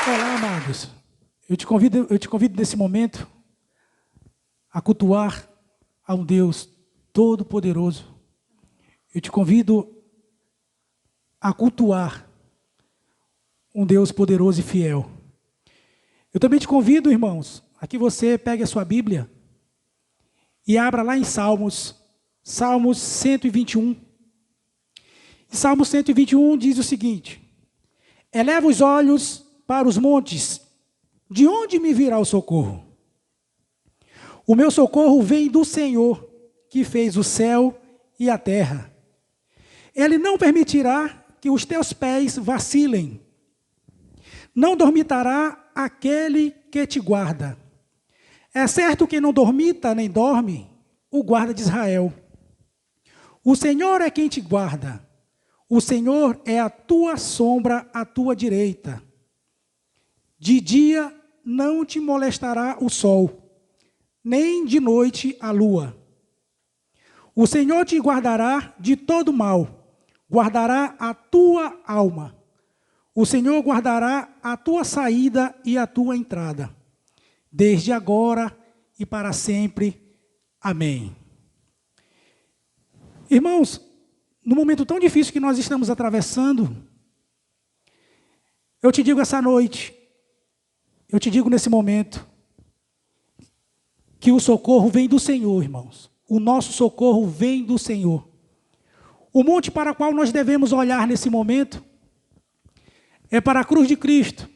Olá, amados. Eu te convido nesse momento a cultuar a um Deus todo-poderoso. Eu te convido a cultuar um Deus poderoso e fiel. Eu também te convido, irmãos, a que você pegue a sua Bíblia e abra lá em Salmos 121. E Salmo 121 diz o seguinte: eleva os olhos para os montes, de onde me virá o socorro? O meu socorro vem do Senhor, que fez o céu e a terra. Ele não permitirá que os teus pés vacilem. Não dormitará aquele que te guarda. É certo que não dormita nem dorme o guarda de Israel. O Senhor é quem te guarda. O Senhor é a tua sombra à tua direita. De dia não te molestará o sol, nem de noite a lua. O Senhor te guardará de todo mal, guardará a tua alma. O Senhor guardará a tua saída e a tua entrada, desde agora e para sempre. Amém. Irmãos, no momento tão difícil que nós estamos atravessando, eu te digo essa noite, eu te digo nesse momento, que o socorro vem do Senhor, irmãos. O nosso socorro vem do Senhor. O monte para o qual nós devemos olhar nesse momento é para a cruz de Cristo.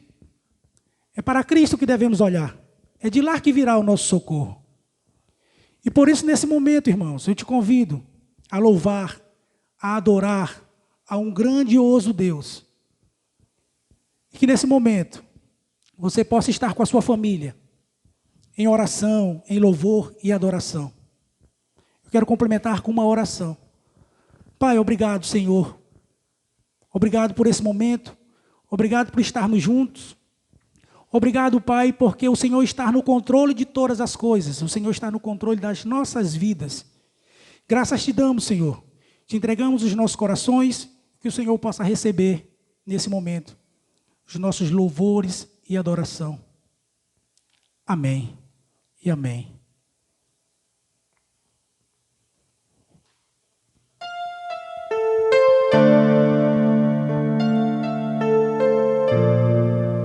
É para Cristo que devemos olhar. É de lá que virá o nosso socorro. E por isso, nesse momento, irmãos, eu te convido a louvar, a adorar a um grandioso Deus. E que nesse momento você possa estar com a sua família, em oração, em louvor e adoração. Eu quero complementar com uma oração. Pai, obrigado, Senhor. Obrigado por esse momento. Obrigado por estarmos juntos. Obrigado, Pai, porque o Senhor está no controle de todas as coisas. O Senhor está no controle das nossas vidas. Graças te damos, Senhor. Te entregamos os nossos corações, que o Senhor possa receber, nesse momento, os nossos louvores e adoração. Amém e amém.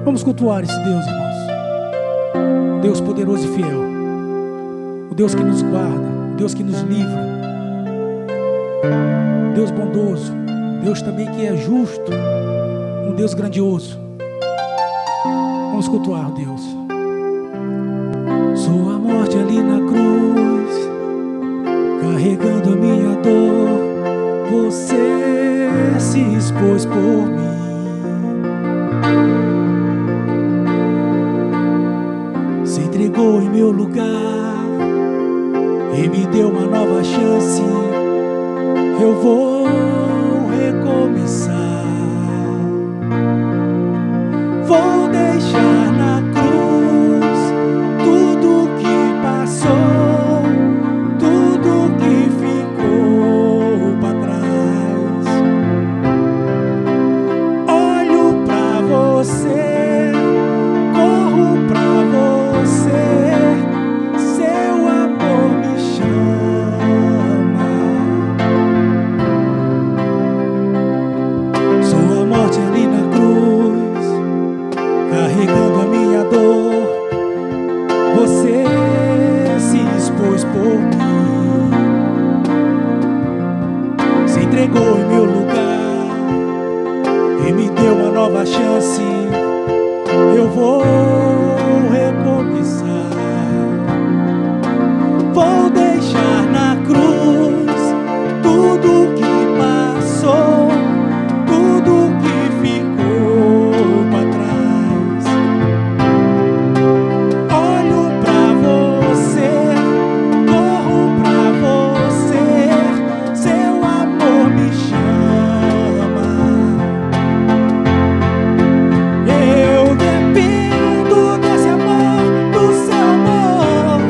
Vamos cultuar esse Deus, irmãos. Deus poderoso e fiel. O Deus que nos guarda, o Deus que nos livra. Deus bondoso, Deus também que é justo, um Deus grandioso. Vamos cultuar o Deus. Sua morte ali na cruz, carregando a minha dor, você se expôs por mim. Se entregou em meu lugar e me deu uma nova chance. Eu vou recomeçar. Vou deixar na cruz tudo que passou, tudo que ficou para trás. Olho para você, corro para você, seu amor me chama. Sua morte ali na cruz, carregando a minha dor, você se expôs por mim. Se entregou em meu lugar e me deu uma nova chance. Eu vou recomeçar. Vou deixar na cruz tudo que passou, tudo que ficou para trás. Olho para você, corro para você, seu amor me chama. Eu dependo desse amor, do seu amor.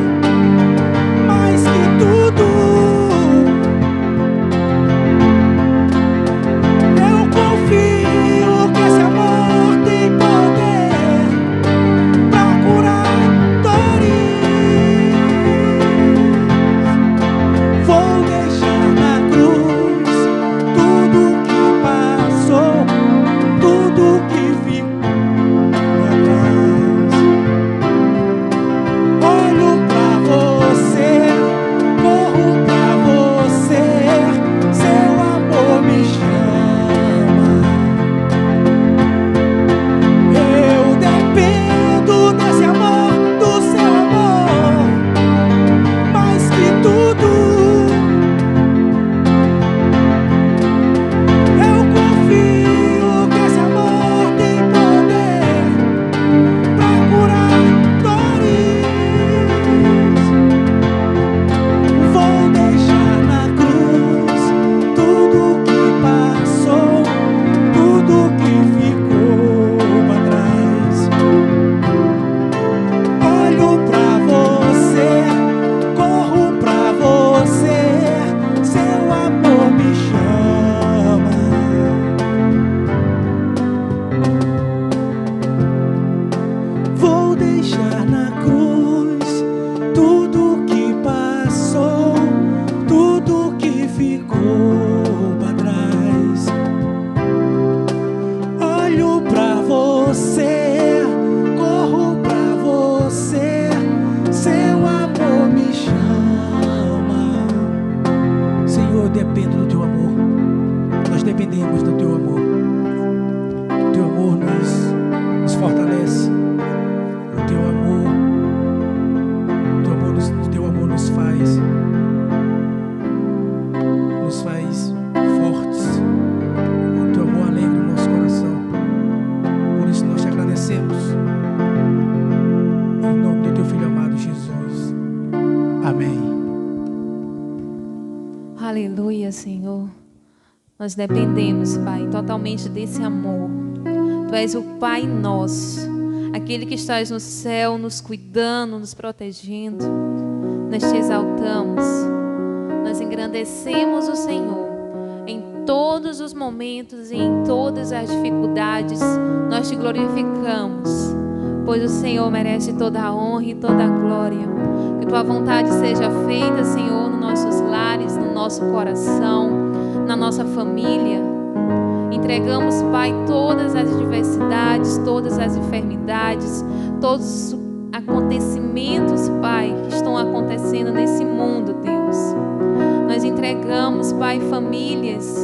Nós dependemos, Pai, totalmente desse amor. Tu és o Pai nosso, aquele que estás no céu, nos cuidando, nos protegendo. Nós te exaltamos, nós engrandecemos o Senhor em todos os momentos e em todas as dificuldades. Nós te glorificamos, pois o Senhor merece toda a honra e toda a glória. Que tua vontade seja feita, Senhor, nos nossos lares, no nosso coração, na nossa família. Entregamos, Pai, todas as adversidades, todas as enfermidades, todos os acontecimentos, Pai, que estão acontecendo nesse mundo, Deus. Nós entregamos, Pai, famílias,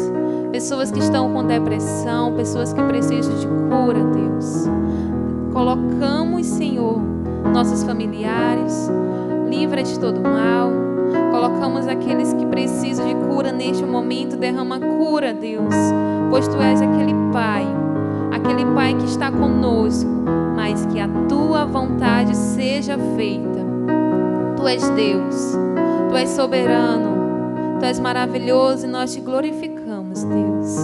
pessoas que estão com depressão, pessoas que precisam de cura, Deus. Colocamos, Senhor, nossos familiares, livra de todo mal. Colocamos aqueles que precisam de cura neste momento, derrama cura, Deus, pois Tu és aquele Pai que está conosco, mas que a Tua vontade seja feita. Tu és Deus, Tu és soberano, Tu és maravilhoso e nós Te glorificamos, Deus.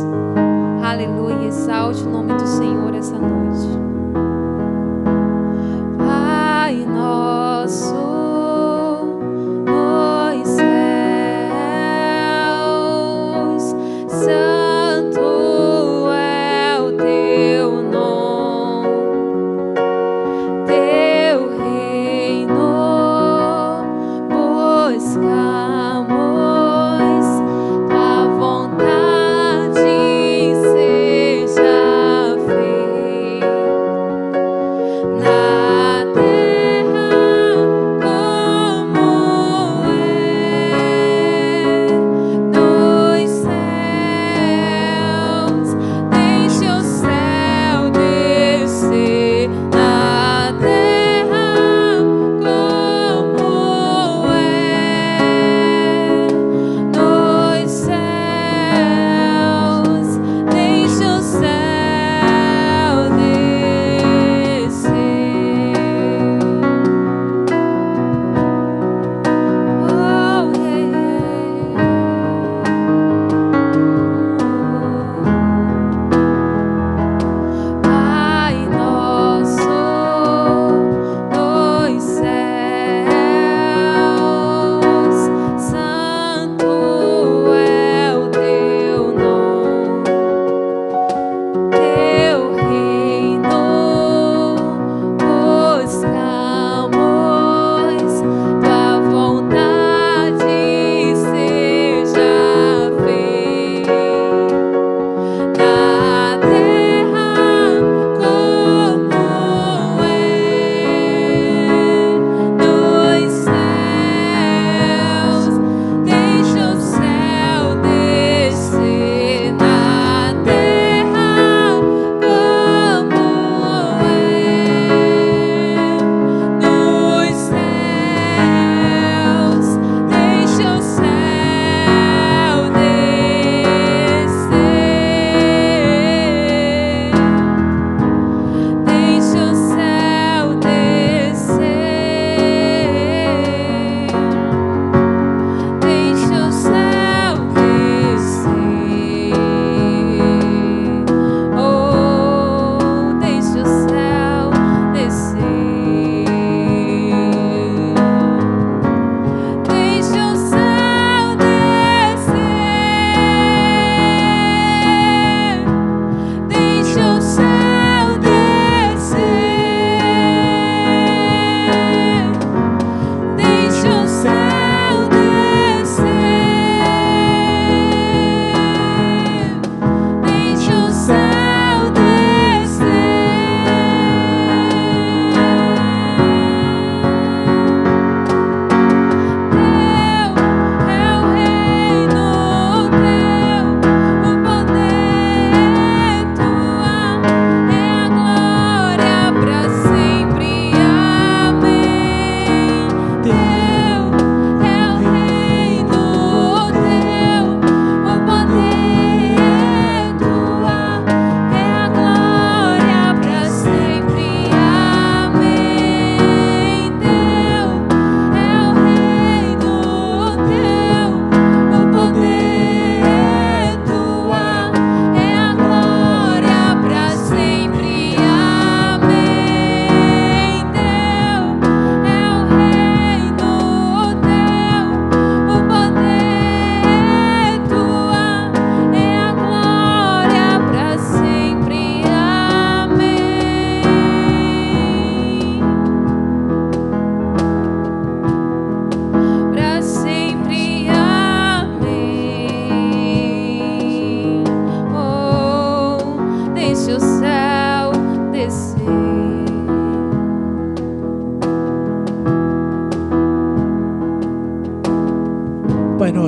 Aleluia, exalte o nome do Senhor essa noite. Pai nosso,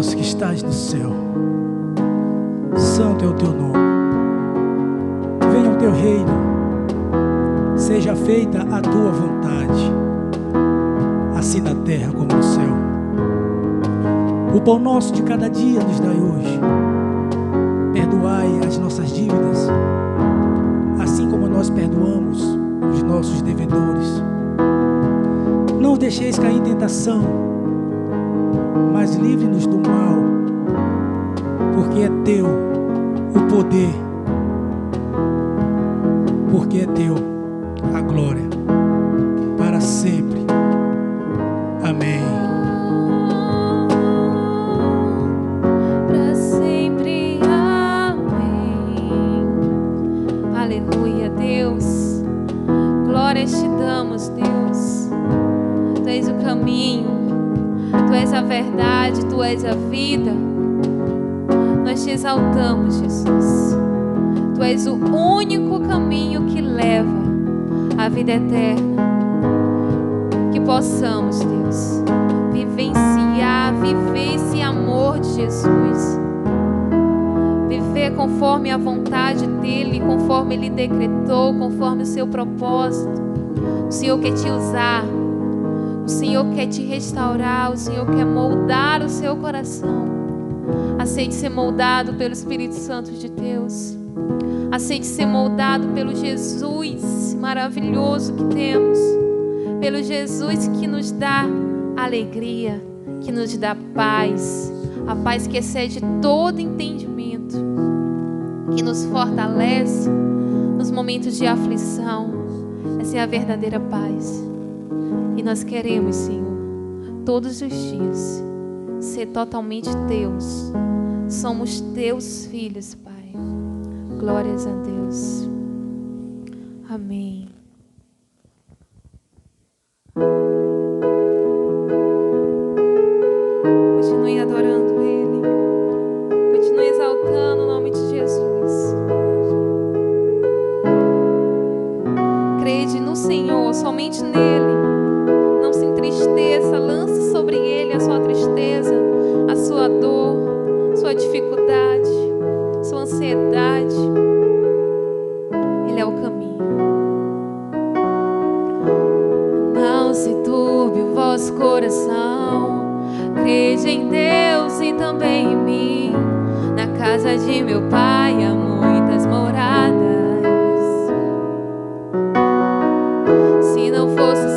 Deus que estás no céu, santo é o teu nome. Venha o teu reino, seja feita a tua vontade, assim na terra como no céu. O pão nosso de cada dia nos dai hoje. Perdoai as nossas dívidas, assim como nós perdoamos os nossos devedores. Não os deixeis cair em tentação, mas livre-nos do mal, porque é teu o poder, porque é teu a glória, para sempre. Amém. Para sempre, amém. Aleluia, Deus. Glórias te damos, Deus. Tu és o caminho, Tu és a verdade, Tu és a vida. Nós te exaltamos, Jesus. Tu és o único caminho que leva à vida eterna. Que possamos, Deus, vivenciar, viver esse amor de Jesus. Viver conforme a vontade dEle, conforme Ele decretou, conforme o seu propósito. O Senhor quer te usar. O Senhor quer te restaurar. O Senhor quer moldar o seu coração. Aceite ser moldado pelo Espírito Santo de Deus. Aceite ser moldado pelo Jesus maravilhoso que temos. Pelo Jesus que nos dá alegria, que nos dá paz. A paz que excede todo entendimento. Que nos fortalece nos momentos de aflição. Essa é a verdadeira paz. E nós queremos, Senhor, todos os dias, ser totalmente teus. Somos teus filhos, Pai. Glórias a Deus. Amém. Continue adorando Ele. Continue exaltando o nome de Jesus. Crede no Senhor, somente nele. Não se entristeça, lance sobre Ele a sua tristeza, a sua dor, sua dificuldade, sua ansiedade. Ele é o caminho. Não se turbe o vosso coração, crede em Deus e também em mim. Na casa de meu Pai há muitas moradas. Se não fosse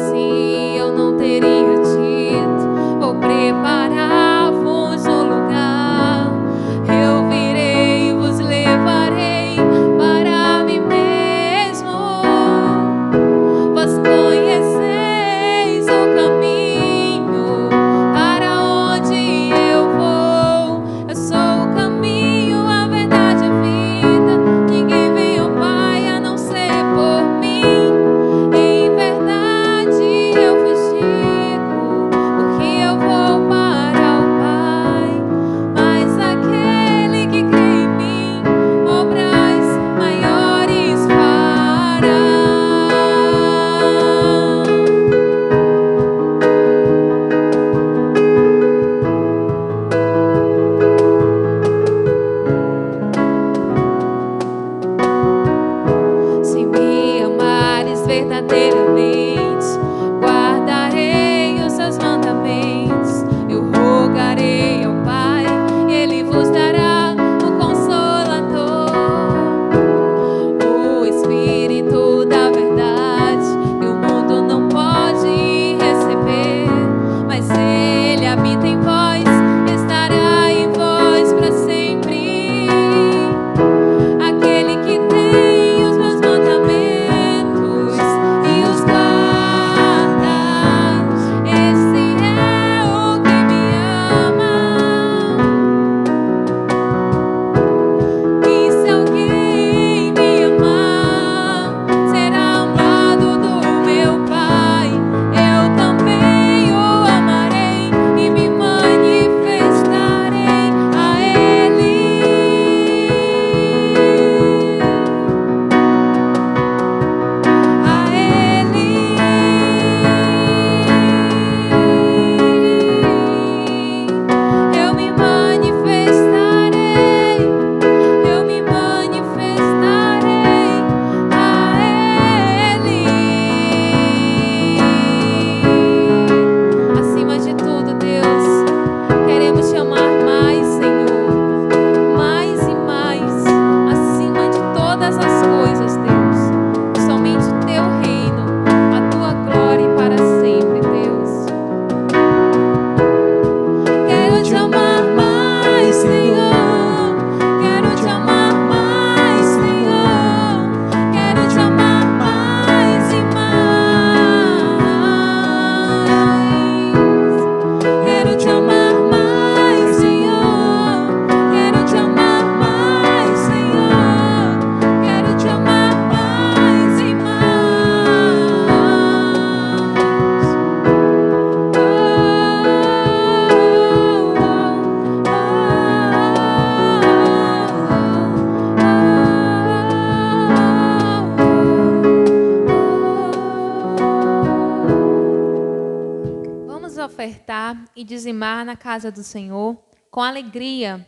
ofertar e dizimar na casa do Senhor com alegria.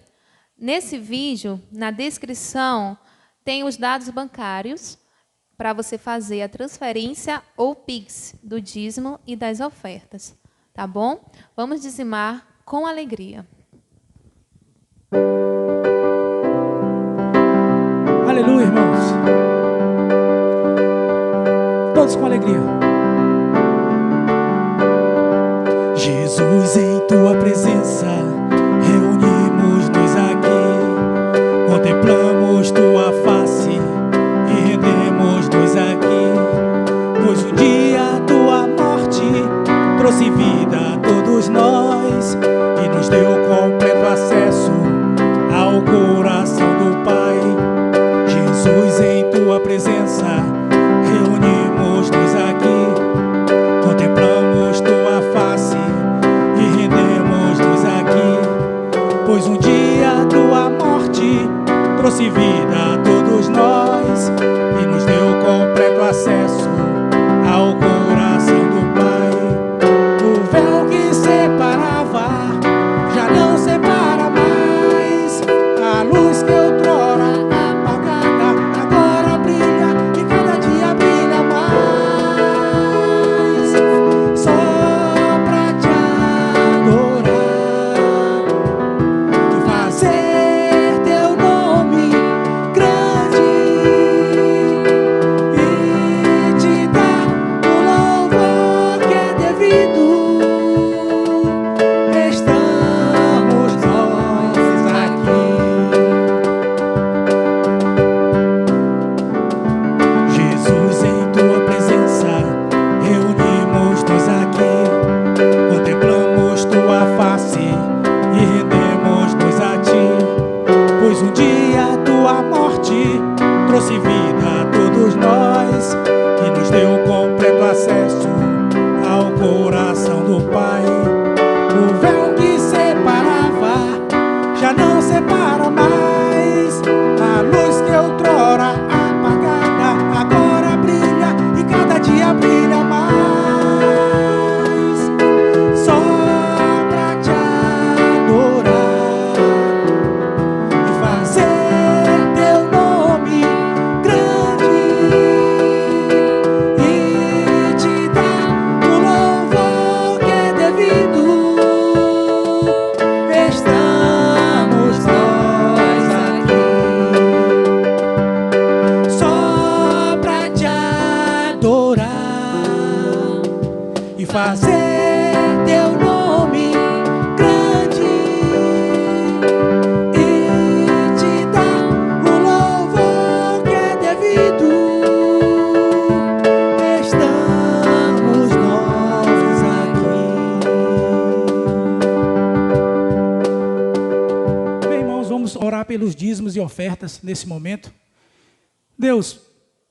Nesse vídeo, na descrição, tem os dados bancários para você fazer a transferência ou Pix do dízimo e das ofertas. Tá bom? Vamos dizimar com alegria. Aleluia, irmãos. Todos com alegria. Jesus, em tua presença, reunimos-nos aqui, contemplamos tua face e rendemos-nos aqui, pois um dia tua morte trouxe vida a todos nós e nos deu completo acesso ao coração do Pai. Jesus, em tua presença, reunimos-nos aqui, contemplamos tua face e rendemos-nos aqui, pois um dia tua morte trouxe vida a todos nós e nos deu completo acesso ao coração do Pai. O véu que separava já não separa mais, a luz que outrora apagada agora brilha e cada dia brilha mais. Só pra te adorar e fazer teu nome grande e te dar o louvor que é devido, estamos nós aqui. Jesus, em tua presença, reunimos-nos aqui, contemplamos tua face e rendemos-nos a ti, pois um dia tua morte trouxe vida a todos nós e nos deu completo acesso ao coração do Pai. O véu que separava já não separa mais, a luz que outrora apagada agora brilha e cada dia brilha mais. Só pra te adorar e fazer teu nome grande e te dar o louvor que é devido, estamos nós aqui. Só pra te adorar e fazer teu nome grande e te dar o louvor que é devido, estamos nós aqui. Bem, irmãos, vamos orar pelos dízimos e ofertas nesse momento. Deus,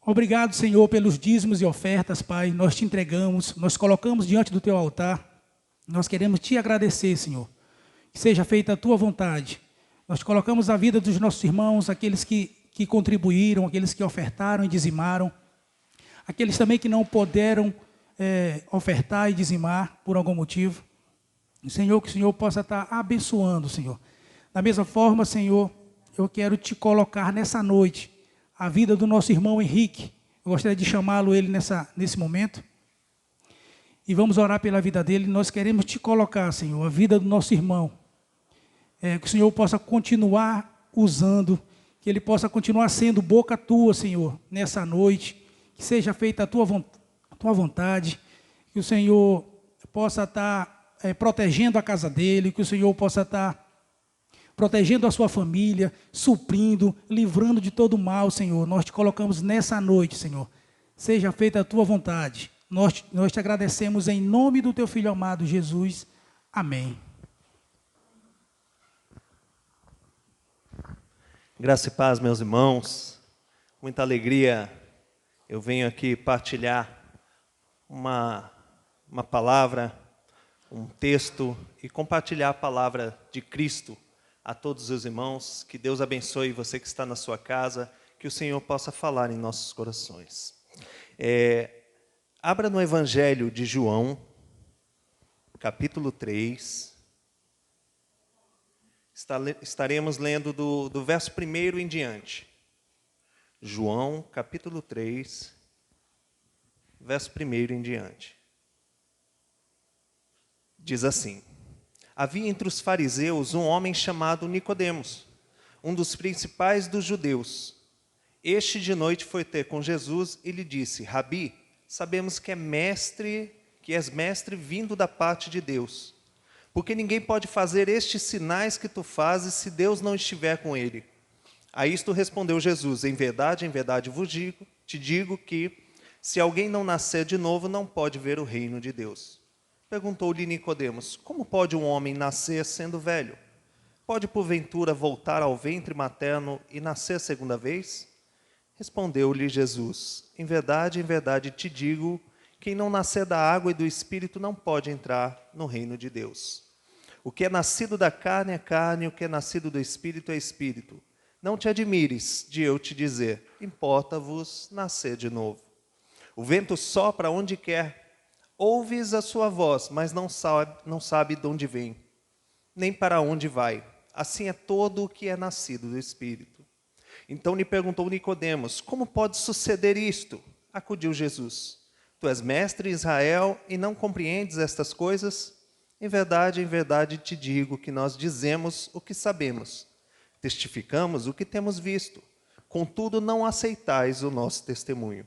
obrigado, Senhor, pelos dízimos e ofertas, Pai. Nós te entregamos, nós colocamos diante do teu altar. Nós queremos te agradecer, Senhor. Que seja feita a tua vontade. Nós colocamos a vida dos nossos irmãos, aqueles que contribuíram, aqueles que ofertaram e dizimaram, aqueles também que não puderam ofertar e dizimar por algum motivo. Senhor, que o Senhor possa estar abençoando, Senhor. Da mesma forma, Senhor, eu quero te colocar nessa noite a vida do nosso irmão Henrique. Eu gostaria de chamá-lo ele nesse momento. E vamos orar pela vida dele. Nós queremos te colocar, Senhor, a vida do nosso irmão. Que o Senhor possa continuar usando, que ele possa continuar sendo boca tua, Senhor, nessa noite. Que seja feita a tua vontade. Que o Senhor possa estar protegendo a casa dele. Que o Senhor possa estar protegendo a sua família, suprindo, livrando de todo mal, Senhor. Nós te colocamos nessa noite, Senhor. Seja feita a tua vontade. Nós te agradecemos em nome do teu Filho amado, Jesus. Amém. Graça e paz, meus irmãos. Muita alegria eu venho aqui partilhar uma palavra, um texto e compartilhar a palavra de Cristo a todos os irmãos. Que Deus abençoe você que está na sua casa, que o Senhor possa falar em nossos corações. Abra no Evangelho de João, capítulo 3. Estaremos lendo do verso 1 em diante. João, capítulo 3, verso 1 em diante. Diz assim: Havia entre os fariseus um homem chamado Nicodemos, um dos principais dos judeus. Este de noite foi ter com Jesus e lhe disse: Rabi, sabemos que és mestre vindo da parte de Deus, porque ninguém pode fazer estes sinais que tu fazes se Deus não estiver com ele. A isto respondeu Jesus: em verdade te digo que se alguém não nascer de novo, não pode ver o reino de Deus. Perguntou-lhe Nicodemos: como pode um homem nascer sendo velho? Pode porventura voltar ao ventre materno e nascer segunda vez? Respondeu-lhe Jesus: em verdade te digo, quem não nascer da água e do Espírito não pode entrar no reino de Deus. O que é nascido da carne é carne, o que é nascido do Espírito é Espírito. Não te admires de eu te dizer: importa-vos nascer de novo. O vento sopra onde quer, ouves a sua voz, mas não sabe de onde vem, nem para onde vai. Assim é todo o que é nascido do Espírito. Então lhe perguntou Nicodemos: como pode suceder isto? Acudiu Jesus: tu és mestre em Israel e não compreendes estas coisas? Em verdade te digo que nós dizemos o que sabemos, testificamos o que temos visto, contudo não aceitais o nosso testemunho.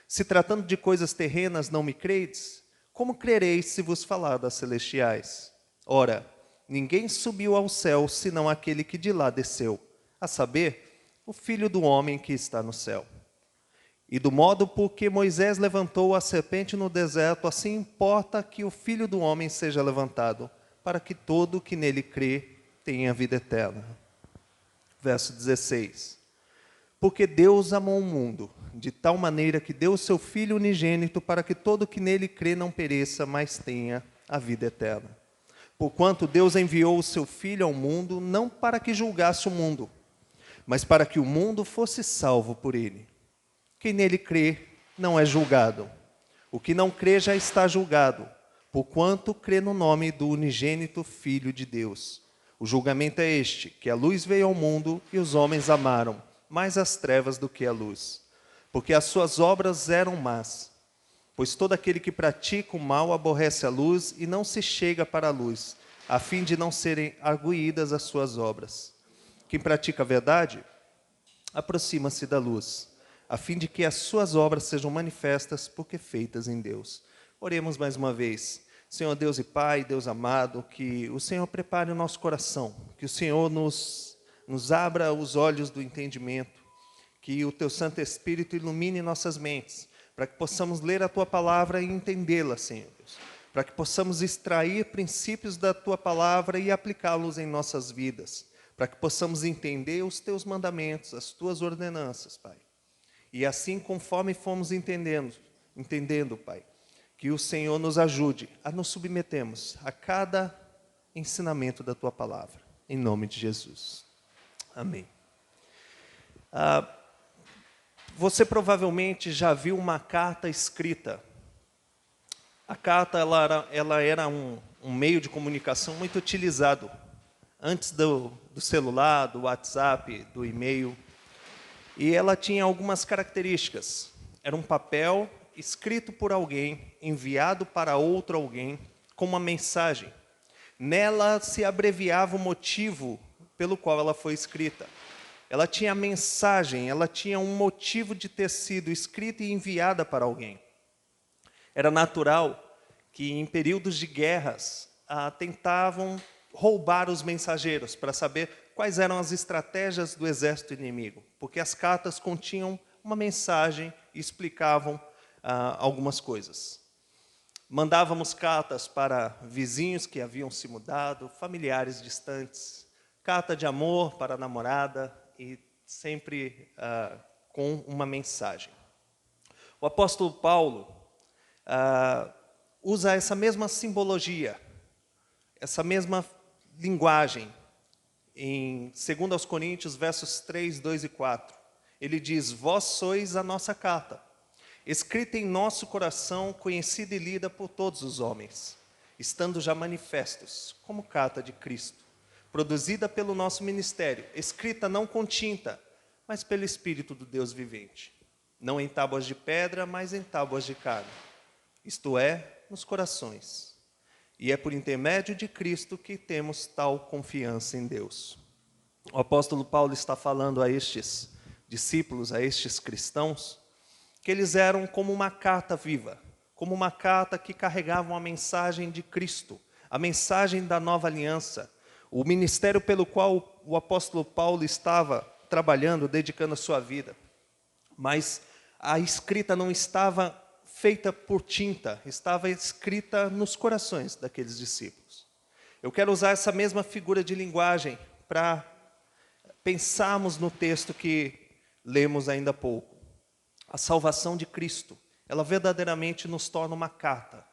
Se tratando de coisas terrenas não me credes, como crereis se vos falar das celestiais? Ora, ninguém subiu ao céu senão aquele que de lá desceu, a saber, o Filho do homem que está no céu. E do modo por que Moisés levantou a serpente no deserto, assim importa que o Filho do homem seja levantado, para que todo o que nele crê tenha vida eterna. Verso 16. Porque Deus amou o mundo, de tal maneira que deu o seu Filho unigênito, para que todo o que nele crê não pereça, mas tenha a vida eterna. Porquanto Deus enviou o seu Filho ao mundo, não para que julgasse o mundo, mas para que o mundo fosse salvo por ele. Quem nele crê não é julgado. O que não crê já está julgado, porquanto crê no nome do unigênito Filho de Deus. O julgamento é este, que a luz veio ao mundo e os homens amaram mais as trevas do que a luz, porque as suas obras eram más. Pois todo aquele que pratica o mal aborrece a luz e não se chega para a luz, a fim de não serem arguídas as suas obras. Quem pratica a verdade, aproxima-se da luz, a fim de que as suas obras sejam manifestas, porque feitas em Deus. Oremos mais uma vez. Senhor Deus e Pai, Deus amado, que o Senhor prepare o nosso coração, que o Senhor nos abra os olhos do entendimento, que o Teu Santo Espírito ilumine nossas mentes, para que possamos ler a Tua palavra e entendê-la, Senhor Deus, para que possamos extrair princípios da Tua palavra e aplicá-los em nossas vidas, para que possamos entender os Teus mandamentos, as Tuas ordenanças, Pai. E assim, conforme fomos entendendo, Pai, que o Senhor nos ajude a nos submetermos a cada ensinamento da Tua palavra. Em nome de Jesus. Amém. Você provavelmente já viu uma carta escrita. A carta ela era um meio de comunicação muito utilizado antes do celular, do WhatsApp, do e-mail. E ela tinha algumas características. Era um papel escrito por alguém, enviado para outro alguém, com uma mensagem. Nela se abreviava o motivo pelo qual ela foi escrita. Ela tinha mensagem, ela tinha um motivo de ter sido escrita e enviada para alguém. Era natural que em períodos de guerras tentavam roubar os mensageiros para saber quais eram as estratégias do exército inimigo, porque as cartas continham uma mensagem e explicavam algumas coisas. Mandávamos cartas para vizinhos que haviam se mudado, familiares distantes, carta de amor para a namorada e sempre com uma mensagem. O apóstolo Paulo usa essa mesma simbologia, essa mesma linguagem em 2 Coríntios, versos 3, 2 e 4. Ele diz: vós sois a nossa carta, escrita em nosso coração, conhecida e lida por todos os homens. estando já manifestos, como carta de Cristo, produzida pelo nosso ministério, escrita não com tinta, mas pelo Espírito do Deus vivente, não em tábuas de pedra, mas em tábuas de carne, isto é, nos corações. E é por intermédio de Cristo que temos tal confiança em Deus. O apóstolo Paulo está falando a estes discípulos, a estes cristãos, que eles eram como uma carta viva, como uma carta que carregava a mensagem de Cristo, a mensagem da nova aliança, o ministério pelo qual o apóstolo Paulo estava trabalhando, dedicando a sua vida. Mas a escrita não estava feita por tinta, estava escrita nos corações daqueles discípulos. Eu quero usar essa mesma figura de linguagem para pensarmos no texto que lemos ainda há pouco. A salvação de Cristo, ela verdadeiramente nos torna uma carta,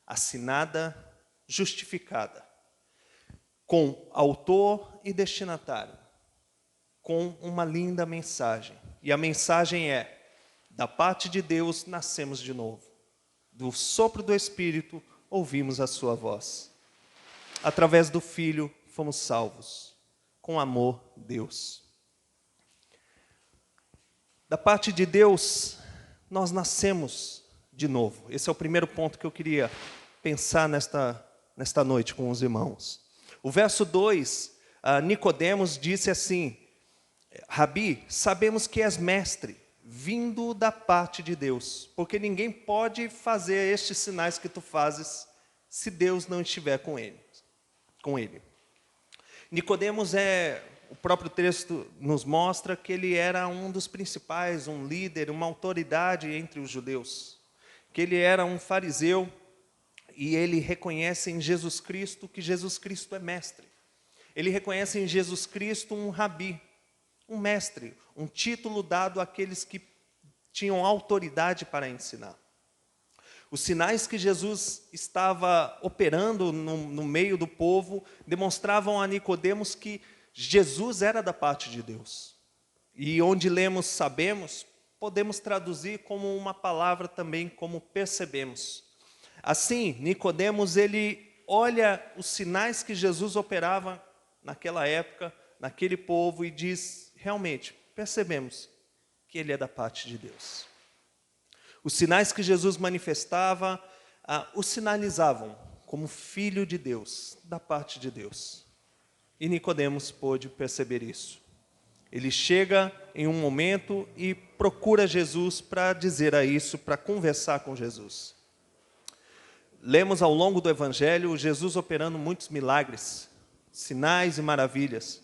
assinada, justificada, com autor e destinatário, com uma linda mensagem. E a mensagem é: da parte de Deus nascemos de novo. Do sopro do Espírito ouvimos a sua voz. Através do Filho fomos salvos. Com amor, Deus. Da parte de Deus, nós nascemos de novo. Esse é o primeiro ponto que eu queria pensar nesta noite com os irmãos. O verso 2, Nicodemos disse assim: Rabi, sabemos que és mestre, vindo da parte de Deus, porque ninguém pode fazer estes sinais que tu fazes se Deus não estiver com ele. Nicodemos o próprio texto nos mostra que ele era um dos principais, um líder, uma autoridade entre os judeus, que ele era um fariseu e ele reconhece em Jesus Cristo que Jesus Cristo é mestre. Ele reconhece em Jesus Cristo um rabi, um mestre, um título dado àqueles que tinham autoridade para ensinar. Os sinais que Jesus estava operando no meio do povo demonstravam a Nicodemos que Jesus era da parte de Deus. E onde lemos sabemos, podemos traduzir como uma palavra também como percebemos. Assim, Nicodemos, ele olha os sinais que Jesus operava naquela época, naquele povo, e diz: realmente, percebemos que ele é da parte de Deus. Os sinais que Jesus manifestava, o sinalizavam como filho de Deus, da parte de Deus. E Nicodemos pôde perceber isso. Ele chega em um momento e procura Jesus para dizer a isso, para conversar com Jesus. Lemos ao longo do Evangelho Jesus operando muitos milagres, sinais e maravilhas.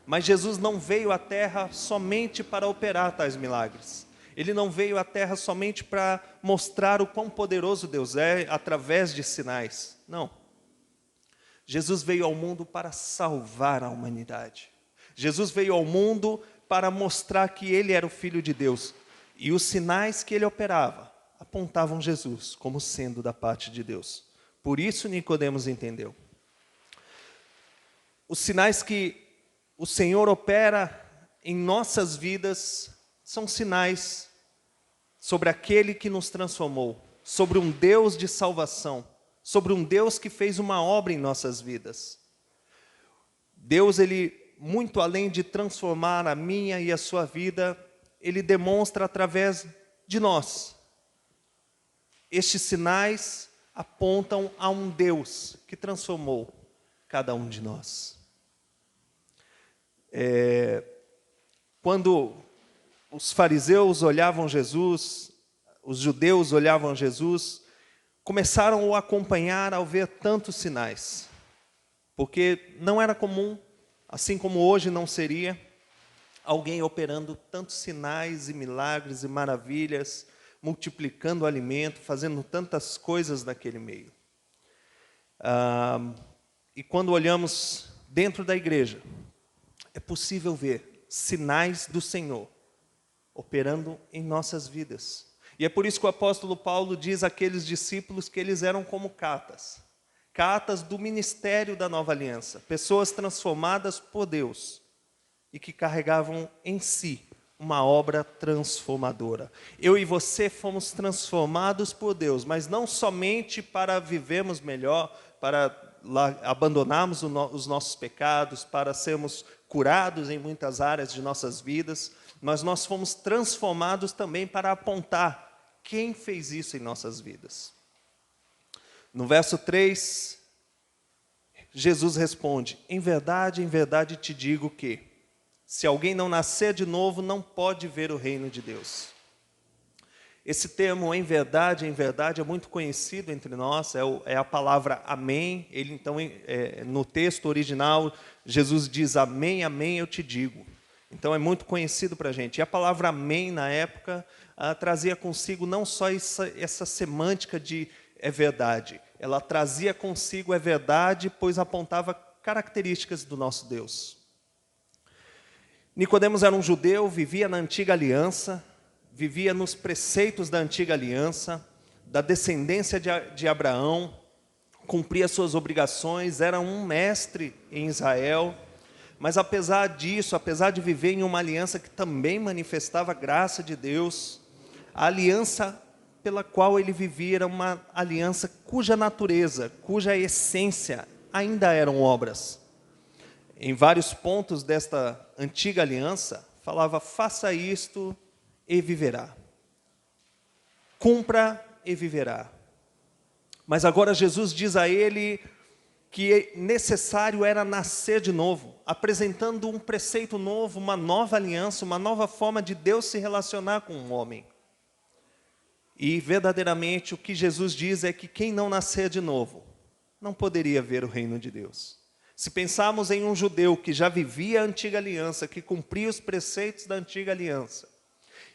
Mas Jesus não veio à terra somente para operar tais milagres. Ele não veio à terra somente para mostrar o quão poderoso Deus é através de sinais. Não. Jesus veio ao mundo para salvar a humanidade. Jesus veio ao mundo para mostrar que ele era o Filho de Deus. E os sinais que ele operava apontavam Jesus como sendo da parte de Deus. Por isso Nicodemos entendeu. Os sinais que o Senhor opera em nossas vidas são sinais sobre aquele que nos transformou, sobre um Deus de salvação, sobre um Deus que fez uma obra em nossas vidas. Deus, ele, muito além de transformar a minha e a sua vida, ele demonstra através de nós. Estes sinais apontam a um Deus que transformou cada um de nós. Quando os fariseus olhavam Jesus, os judeus olhavam Jesus, começaram a o acompanhar ao ver tantos sinais, porque não era comum, assim como hoje não seria, alguém operando tantos sinais e milagres e maravilhas, multiplicando o alimento, fazendo tantas coisas naquele meio. E quando olhamos dentro da igreja, é possível ver sinais do Senhor operando em nossas vidas. E é por isso que o apóstolo Paulo diz àqueles discípulos que eles eram como cartas do ministério da nova aliança, pessoas transformadas por Deus e que carregavam em si uma obra transformadora. Eu e você fomos transformados por Deus, mas não somente para vivermos melhor, para abandonarmos os nossos pecados, para sermos curados em muitas áreas de nossas vidas, mas nós fomos transformados também para apontar quem fez isso em nossas vidas. No verso 3, Jesus responde: em verdade te digo que, se alguém não nascer de novo, não pode ver o reino de Deus. Esse termo, em verdade, é muito conhecido entre nós, é a palavra amém. Ele, então, no texto original, Jesus diz: amém, amém, eu te digo. Então, é muito conhecido para a gente. E a palavra amém, na época, trazia consigo não só essa semântica de é verdade, ela trazia consigo é verdade, pois apontava características do nosso Deus. Nicodemos era um judeu, vivia na antiga aliança, vivia nos preceitos da antiga aliança, da descendência de Abraão, cumpria suas obrigações, era um mestre em Israel, mas apesar disso, apesar de viver em uma aliança que também manifestava a graça de Deus, a aliança pela qual ele vivia era uma aliança cuja natureza, cuja essência ainda eram obras. Em vários pontos desta antiga aliança, falava: faça isto e viverá. Cumpra e viverá. Mas agora Jesus diz a ele que necessário era nascer de novo, apresentando um preceito novo, uma nova aliança, uma nova forma de Deus se relacionar com o homem. E verdadeiramente o que Jesus diz é que quem não nascer de novo não poderia ver o reino de Deus. Se pensarmos em um judeu que já vivia a antiga aliança, que cumpria os preceitos da antiga aliança,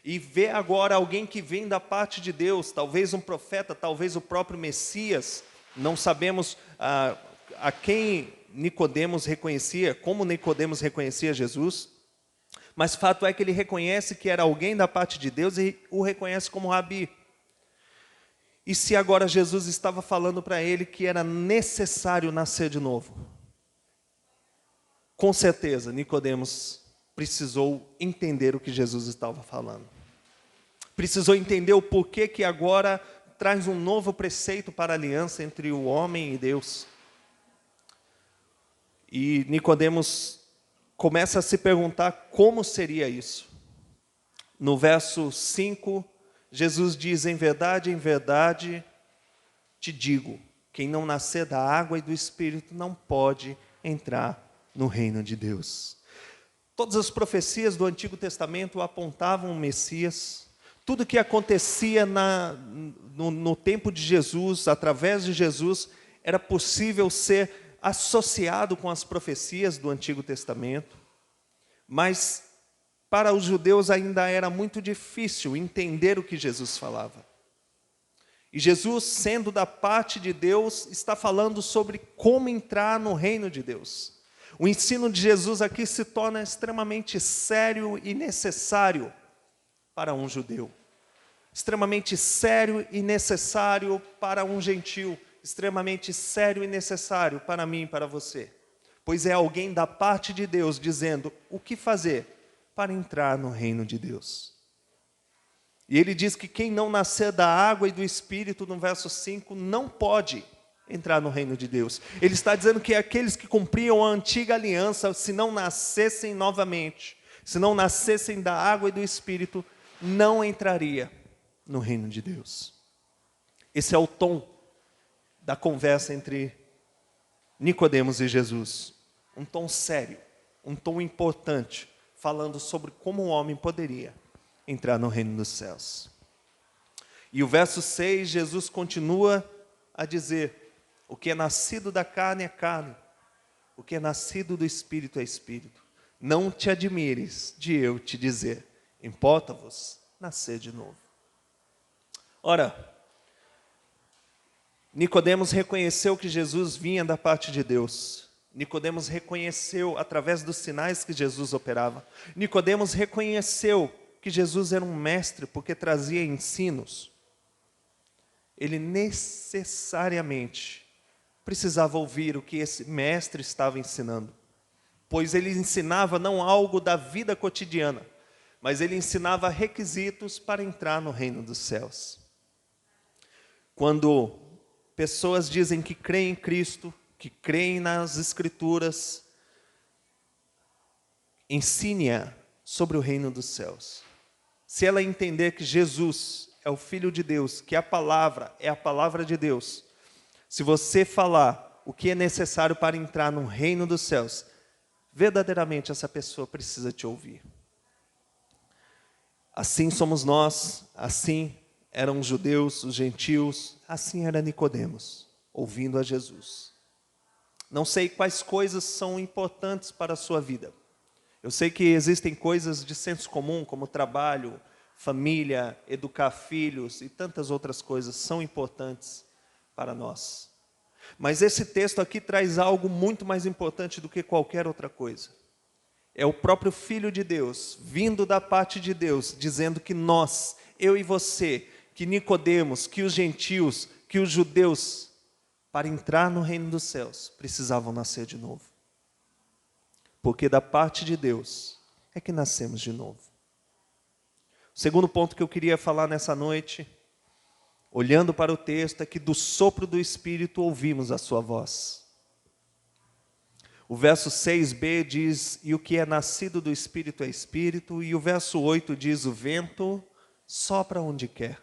e vê agora alguém que vem da parte de Deus, talvez um profeta, talvez o próprio Messias, não sabemos a quem Nicodemos reconhecia, como Nicodemos reconhecia Jesus, mas fato é que ele reconhece que era alguém da parte de Deus e o reconhece como Rabi. E se agora Jesus estava falando para ele que era necessário nascer de novo, com certeza Nicodemos precisou entender o que Jesus estava falando. Precisou entender o porquê que agora traz um novo preceito para a aliança entre o homem e Deus. E Nicodemos começa a se perguntar como seria isso. No verso 5, Jesus diz: em verdade te digo, quem não nascer da água e do Espírito não pode entrar no reino de Deus. Todas as profecias do Antigo Testamento apontavam o Messias. Tudo que acontecia no tempo de Jesus, através de Jesus, era possível ser associado com as profecias do Antigo Testamento. Mas para os judeus ainda era muito difícil entender o que Jesus falava. E Jesus, sendo da parte de Deus, está falando sobre como entrar no reino de Deus. O ensino de Jesus aqui se torna extremamente sério e necessário para um judeu. Extremamente sério e necessário para um gentil. Extremamente sério e necessário para mim e para você. Pois é alguém da parte de Deus dizendo o que fazer para entrar no reino de Deus. E ele diz que quem não nascer da água e do Espírito, no verso 5, não pode entrar no reino de Deus. Ele está dizendo que aqueles que cumpriam a antiga aliança, se não nascessem novamente, se não nascessem da água e do Espírito, não entraria no reino de Deus. Esse é o tom da conversa entre Nicodemos e Jesus. Um tom sério, um tom importante, falando sobre como o homem poderia entrar no reino dos céus. E o verso 6, Jesus continua a dizer: o que é nascido da carne é carne, o que é nascido do Espírito é Espírito. Não te admires de eu te dizer, importa-vos nascer de novo. Ora, Nicodemos reconheceu que Jesus vinha da parte de Deus. Nicodemos reconheceu através dos sinais que Jesus operava. Nicodemos reconheceu que Jesus era um mestre porque trazia ensinos. Ele necessariamente precisava ouvir o que esse mestre estava ensinando, pois ele ensinava não algo da vida cotidiana, mas ele ensinava requisitos para entrar no reino dos céus. Quando pessoas dizem que creem em Cristo, que creem nas Escrituras, ensine-a sobre o reino dos céus. Se ela entender que Jesus é o Filho de Deus, que a palavra é a palavra de Deus, se você falar o que é necessário para entrar no reino dos céus, verdadeiramente essa pessoa precisa te ouvir. Assim somos nós, assim eram os judeus, os gentios, assim era Nicodemos, ouvindo a Jesus. Não sei quais coisas são importantes para a sua vida. Eu sei que existem coisas de senso comum, como trabalho, família, educar filhos e tantas outras coisas são importantes para nós. Mas esse texto aqui traz algo muito mais importante do que qualquer outra coisa. É o próprio Filho de Deus, vindo da parte de Deus, dizendo que nós, eu e você, que Nicodemos, que os gentios, que os judeus, para entrar no reino dos céus, precisavam nascer de novo. Porque da parte de Deus é que nascemos de novo. O segundo ponto que eu queria falar nessa noite, olhando para o texto, é que do sopro do Espírito ouvimos a sua voz. O verso 6b diz, e o que é nascido do Espírito é Espírito, e o verso 8 diz, o vento sopra onde quer.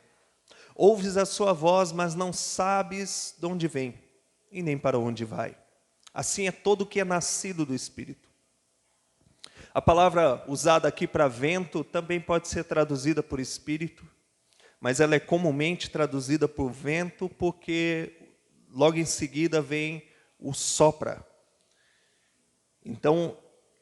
Ouves a sua voz, mas não sabes de onde vem, e nem para onde vai. Assim é todo o que é nascido do Espírito. A palavra usada aqui para vento também pode ser traduzida por Espírito, mas ela é comumente traduzida por vento, porque logo em seguida vem o sopra. Então,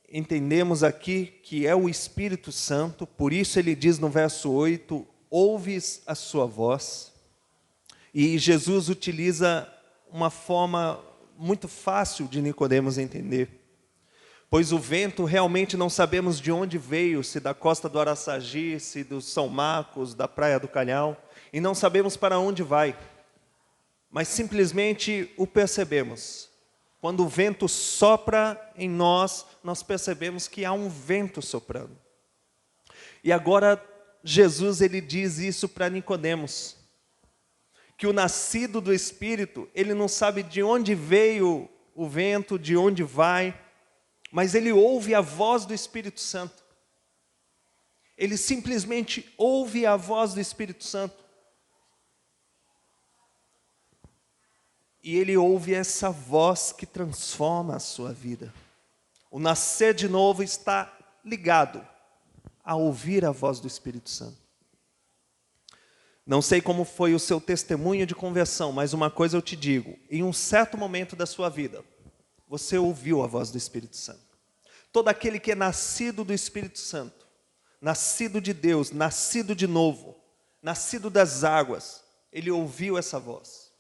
entendemos aqui que é o Espírito Santo, por isso ele diz no verso 8, ouves a sua voz. E Jesus utiliza uma forma muito fácil de Nicodemos entender. Pois o vento realmente não sabemos de onde veio, se da costa do Araçagi, se do São Marcos, da Praia do Calhau, e não sabemos para onde vai, mas simplesmente o percebemos. Quando o vento sopra em nós, nós percebemos que há um vento soprando. E agora Jesus ele diz isso para Nicodemos, que o nascido do Espírito, ele não sabe de onde veio o vento, de onde vai, mas ele ouve a voz do Espírito Santo. Ele simplesmente ouve a voz do Espírito Santo. E ele ouve essa voz que transforma a sua vida. O nascer de novo está ligado a ouvir a voz do Espírito Santo. Não sei como foi o seu testemunho de conversão, mas uma coisa eu te digo, em um certo momento da sua vida, você ouviu a voz do Espírito Santo. Todo aquele que é nascido do Espírito Santo, nascido de Deus, nascido de novo, nascido das águas, ele ouviu essa voz.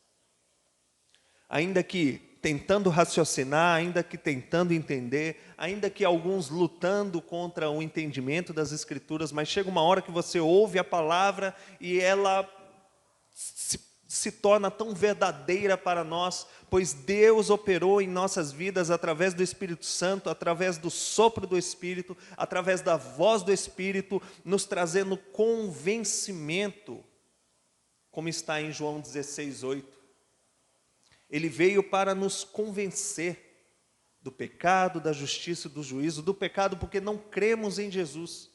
Ainda que tentando raciocinar, ainda que tentando entender, ainda que alguns lutando contra o entendimento das Escrituras, mas chega uma hora que você ouve a palavra e ela se torna tão verdadeira para nós, pois Deus operou em nossas vidas através do Espírito Santo, através do sopro do Espírito, através da voz do Espírito, nos trazendo convencimento, como está em João 16:8. Ele veio para nos convencer do pecado, da justiça e do juízo, do pecado porque não cremos em Jesus.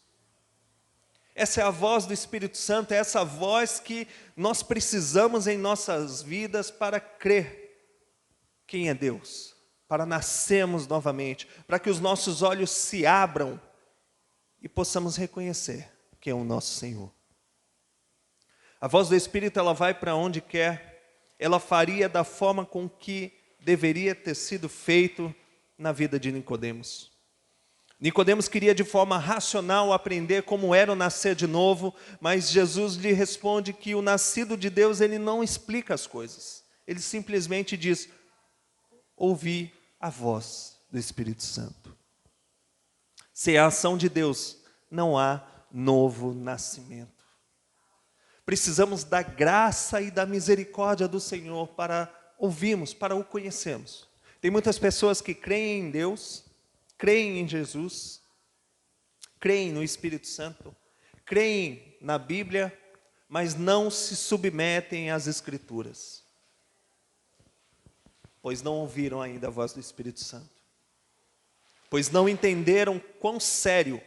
Essa é a voz do Espírito Santo, é essa voz que nós precisamos em nossas vidas para crer quem é Deus, para nascermos novamente, para que os nossos olhos se abram e possamos reconhecer quem é o nosso Senhor. A voz do Espírito, ela vai para onde quer, ela faria da forma com que deveria ter sido feito na vida de Nicodemos. Nicodemos queria de forma racional aprender como era o nascer de novo, mas Jesus lhe responde que o nascido de Deus, ele não explica as coisas. Ele simplesmente diz, ouvi a voz do Espírito Santo. Sem a ação de Deus, não há novo nascimento. Precisamos da graça e da misericórdia do Senhor para ouvirmos, para o conhecermos. Tem muitas pessoas que creem em Deus, creem em Jesus, creem no Espírito Santo, creem na Bíblia, mas não se submetem às Escrituras, pois não ouviram ainda a voz do Espírito Santo, pois não entenderam quão sério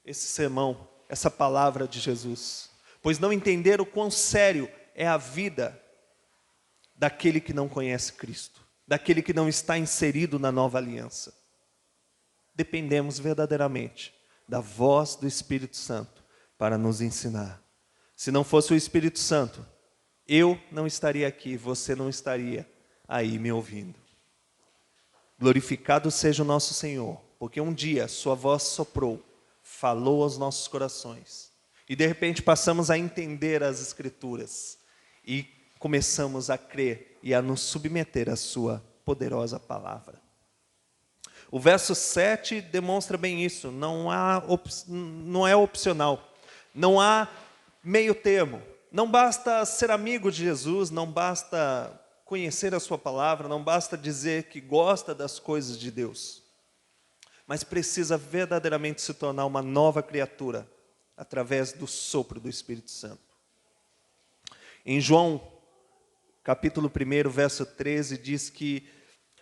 esse sermão, essa palavra de Jesus, pois não entenderam quão sério é a vida daquele que não conhece Cristo, daquele que não está inserido na nova aliança. Dependemos verdadeiramente da voz do Espírito Santo para nos ensinar. Se não fosse o Espírito Santo, eu não estaria aqui, você não estaria aí me ouvindo. Glorificado seja o nosso Senhor, porque um dia sua voz soprou, falou aos nossos corações, e de repente passamos a entender as Escrituras, e começamos a crer e a nos submeter à sua poderosa palavra. O verso 7 demonstra bem isso, não é opcional, não há meio termo, não basta ser amigo de Jesus, não basta conhecer a sua palavra, não basta dizer que gosta das coisas de Deus, mas precisa verdadeiramente se tornar uma nova criatura, através do sopro do Espírito Santo. Em João, capítulo 1, verso 13, diz que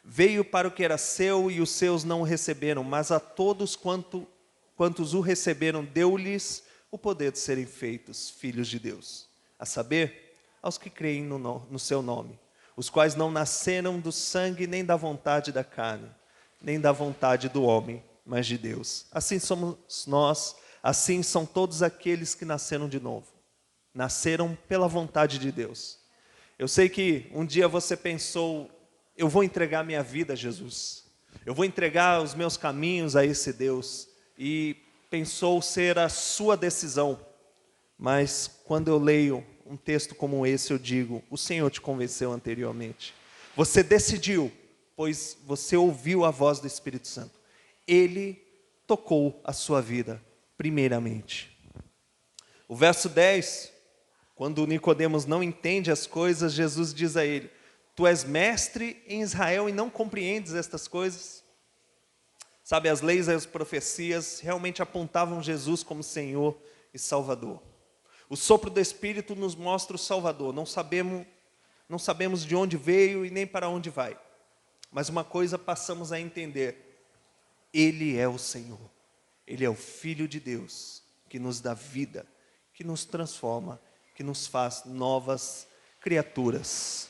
veio para o que era seu e os seus não o receberam, mas a todos quantos o receberam, deu-lhes o poder de serem feitos filhos de Deus, a saber, aos que creem no seu nome, os quais não nasceram do sangue, nem da vontade da carne, nem da vontade do homem, mas de Deus. Assim somos nós, assim são todos aqueles que nasceram de novo, nasceram pela vontade de Deus. Eu sei que um dia você pensou, eu vou entregar minha vida a Jesus, eu vou entregar os meus caminhos a esse Deus, e pensou ser a sua decisão, mas quando eu leio um texto como esse, eu digo, o Senhor te convenceu anteriormente, você decidiu, pois você ouviu a voz do Espírito Santo, Ele tocou a sua vida primeiramente. O verso 10, quando Nicodemos não entende as coisas, Jesus diz a ele, tu és mestre em Israel e não compreendes estas coisas? Sabe, as leis e as profecias realmente apontavam Jesus como Senhor e Salvador. O sopro do Espírito nos mostra o Salvador. Não sabemos de onde veio e nem para onde vai. Mas uma coisa passamos a entender. Ele é o Senhor. Ele é o Filho de Deus, que nos dá vida, que nos transforma, que nos faz novas criaturas.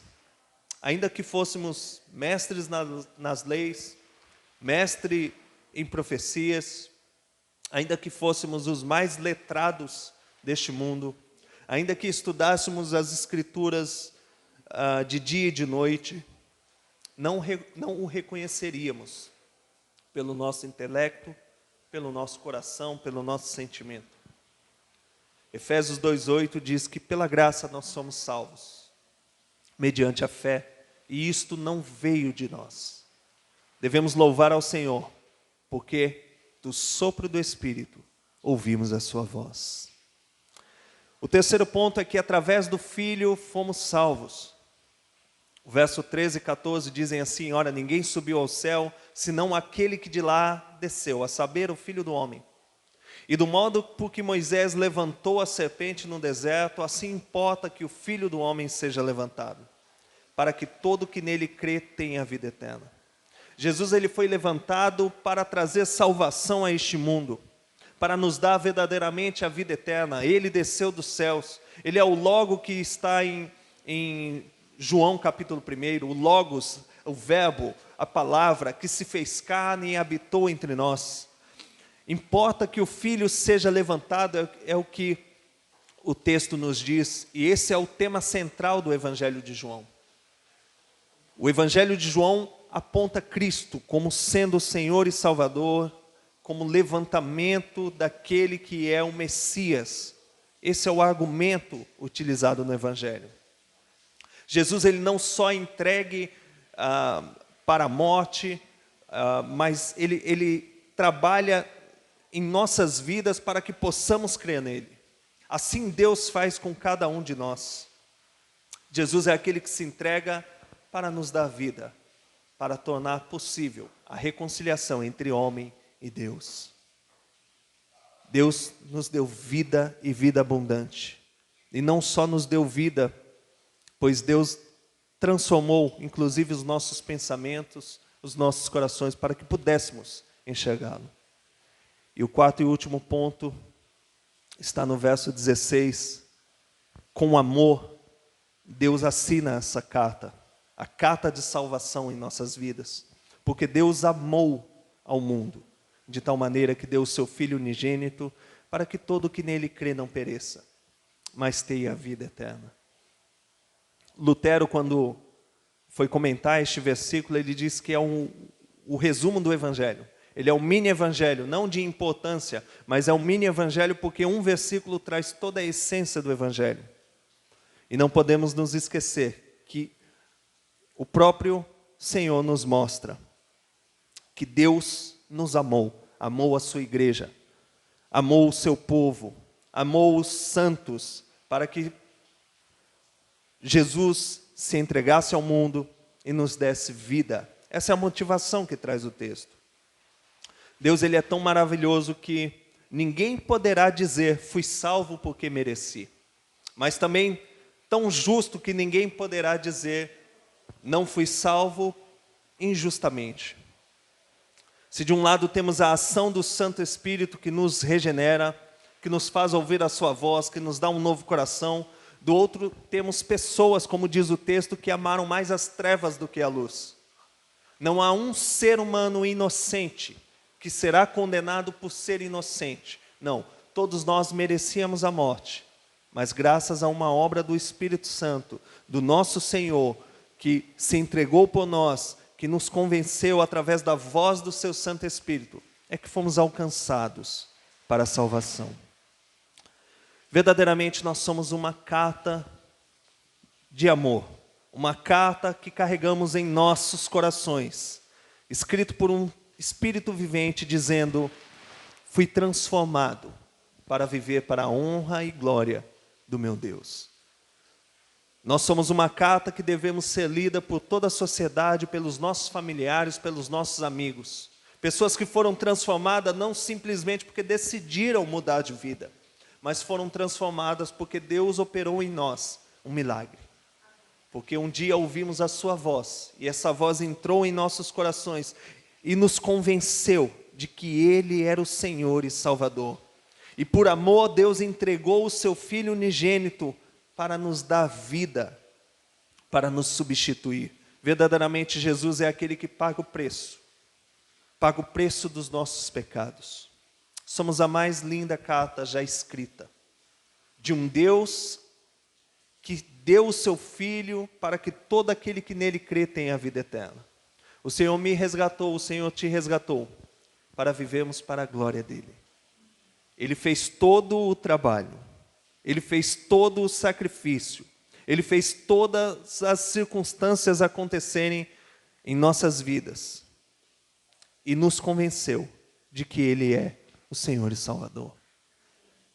Ainda que fôssemos mestres nas leis, mestre em profecias, ainda que fôssemos os mais letrados deste mundo, ainda que estudássemos as Escrituras de dia e de noite, não o reconheceríamos pelo nosso intelecto, pelo nosso coração, pelo nosso sentimento. Efésios 2:8 diz que pela graça nós somos salvos, mediante a fé, e isto não veio de nós. Devemos louvar ao Senhor, porque do sopro do Espírito ouvimos a sua voz. O terceiro ponto é que através do Filho fomos salvos. O verso 13 e 14 dizem assim, ora, ninguém subiu ao céu, senão aquele que de lá desceu, a saber, o Filho do Homem. E do modo por que Moisés levantou a serpente no deserto, assim importa que o Filho do Homem seja levantado, para que todo que nele crê tenha a vida eterna. Jesus, ele foi levantado para trazer salvação a este mundo, para nos dar verdadeiramente a vida eterna. Ele desceu dos céus, ele é o Logo que está em João capítulo 1, o Logos, o Verbo, a palavra que se fez carne e habitou entre nós. Importa que o Filho seja levantado, é o que o texto nos diz, e esse é o tema central do Evangelho de João. O Evangelho de João aponta Cristo como sendo o Senhor e Salvador, como levantamento daquele que é o Messias. Esse é o argumento utilizado no Evangelho. Jesus, ele não só entregue para a morte, mas ele trabalha em nossas vidas para que possamos crer nele. Assim Deus faz com cada um de nós. Jesus é aquele que se entrega para nos dar vida, para tornar possível a reconciliação entre homem e Deus. Deus nos deu vida e vida abundante. E não só nos deu vida, pois Deus transformou, inclusive, os nossos pensamentos, os nossos corações, para que pudéssemos enxergá-lo. E o quarto e último ponto está no verso 16. Com amor, Deus assina essa carta, a carta de salvação em nossas vidas. Porque Deus amou ao mundo, de tal maneira que deu o seu Filho unigênito, para que todo que nele crê não pereça, mas tenha a vida eterna. Lutero, quando foi comentar este versículo, ele diz que é o resumo do Evangelho. Ele é um mini-evangelho, não de importância, mas é um mini-evangelho porque um versículo traz toda a essência do Evangelho. E não podemos nos esquecer que o próprio Senhor nos mostra que Deus nos amou, amou a sua igreja, amou o seu povo, amou os santos, para que Jesus se entregasse ao mundo e nos desse vida. Essa é a motivação que traz o texto. Deus, ele é tão maravilhoso que ninguém poderá dizer, fui salvo porque mereci. Mas também tão justo que ninguém poderá dizer, não fui salvo injustamente. Se de um lado temos a ação do Santo Espírito que nos regenera, que nos faz ouvir a sua voz, que nos dá um novo coração, do outro temos pessoas, como diz o texto, que amaram mais as trevas do que a luz. Não há um ser humano inocente que será condenado por ser inocente. Não, todos nós merecíamos a morte, mas graças a uma obra do Espírito Santo, do nosso Senhor, que se entregou por nós, que nos convenceu através da voz do seu Santo Espírito, é que fomos alcançados para a salvação. Verdadeiramente nós somos uma carta de amor, uma carta que carregamos em nossos corações, escrito por um Espírito vivente, dizendo, fui transformado para viver para a honra e glória do meu Deus. Nós somos uma carta que devemos ser lida por toda a sociedade, pelos nossos familiares, pelos nossos amigos. Pessoas que foram transformadas não simplesmente porque decidiram mudar de vida, mas foram transformadas porque Deus operou em nós um milagre. Porque um dia ouvimos a sua voz, e essa voz entrou em nossos corações e nos convenceu de que Ele era o Senhor e Salvador. E por amor, Deus entregou o seu Filho unigênito para nos dar vida, para nos substituir. Verdadeiramente, Jesus é aquele que paga o preço dos nossos pecados. Somos a mais linda carta já escrita, de um Deus que deu o seu Filho para que todo aquele que nele crê tenha a vida eterna. O Senhor me resgatou, o Senhor te resgatou, para vivermos para a glória dEle. Ele fez todo o trabalho, Ele fez todo o sacrifício, Ele fez todas as circunstâncias acontecerem em nossas vidas, e nos convenceu de que Ele é o Senhor e Salvador.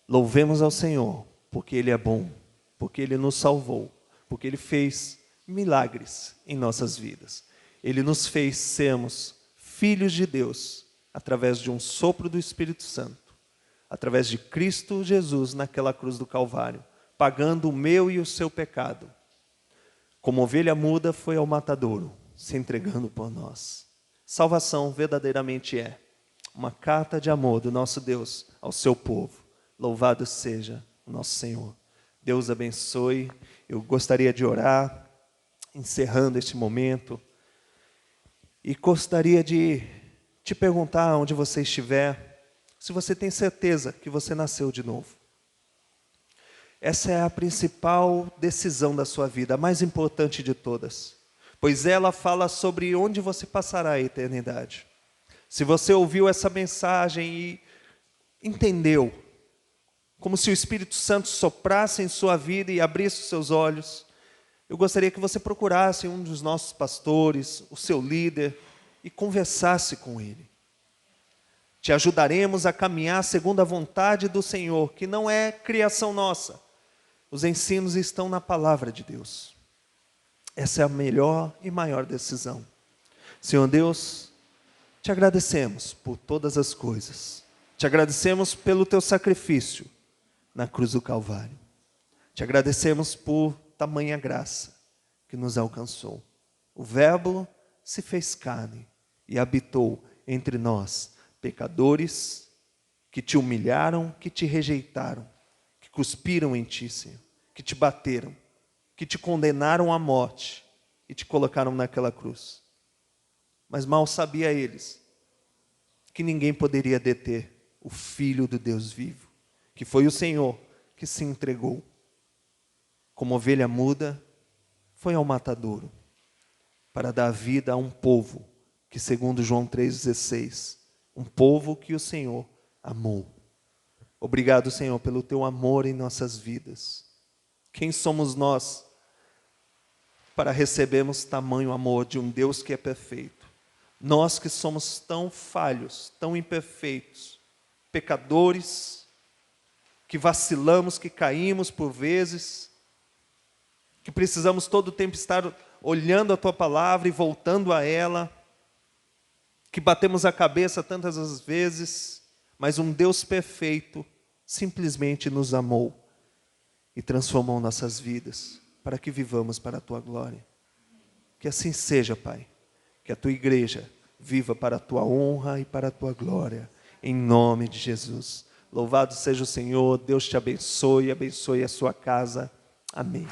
Louvemos ao Senhor, porque Ele é bom, porque Ele nos salvou, porque Ele fez milagres em nossas vidas. Ele nos fez sermos filhos de Deus, através de um sopro do Espírito Santo, através de Cristo Jesus naquela cruz do Calvário, pagando o meu e o seu pecado. Como ovelha muda foi ao matadouro, se entregando por nós. Salvação verdadeiramente é uma carta de amor do nosso Deus ao seu povo. Louvado seja o nosso Senhor. Deus abençoe. Eu gostaria de orar, encerrando este momento. E gostaria de te perguntar, onde você estiver, se você tem certeza que você nasceu de novo. Essa é a principal decisão da sua vida, a mais importante de todas, pois ela fala sobre onde você passará a eternidade. Se você ouviu essa mensagem e entendeu, como se o Espírito Santo soprasse em sua vida e abrisse os seus olhos, eu gostaria que você procurasse um dos nossos pastores, o seu líder, e conversasse com ele. Te ajudaremos a caminhar segundo a vontade do Senhor, que não é criação nossa. Os ensinos estão na palavra de Deus. Essa é a melhor e maior decisão. Senhor Deus, te agradecemos por todas as coisas. Te agradecemos pelo teu sacrifício na cruz do Calvário. Te agradecemos por tamanha graça que nos alcançou. O Verbo se fez carne e habitou entre nós, pecadores que te humilharam, que te rejeitaram, que cuspiram em ti, Senhor, que te bateram, que te condenaram à morte e te colocaram naquela cruz. Mas mal sabia eles que ninguém poderia deter o Filho do Deus vivo, que foi o Senhor que se entregou. Como ovelha muda, foi ao matadouro, para dar vida a um povo que, segundo João 3,16, um povo que o Senhor amou. Obrigado, Senhor, pelo teu amor em nossas vidas. Quem somos nós para recebermos tamanho amor de um Deus que é perfeito? Nós que somos tão falhos, tão imperfeitos, pecadores, que vacilamos, que caímos por vezes, que precisamos todo o tempo estar olhando a tua palavra e voltando a ela, que batemos a cabeça tantas as vezes, mas um Deus perfeito simplesmente nos amou e transformou nossas vidas para que vivamos para a tua glória. Que assim seja, Pai, que a tua igreja viva para a tua honra e para a tua glória, em nome de Jesus. Louvado seja o Senhor, Deus te abençoe, abençoe a sua casa. Amém.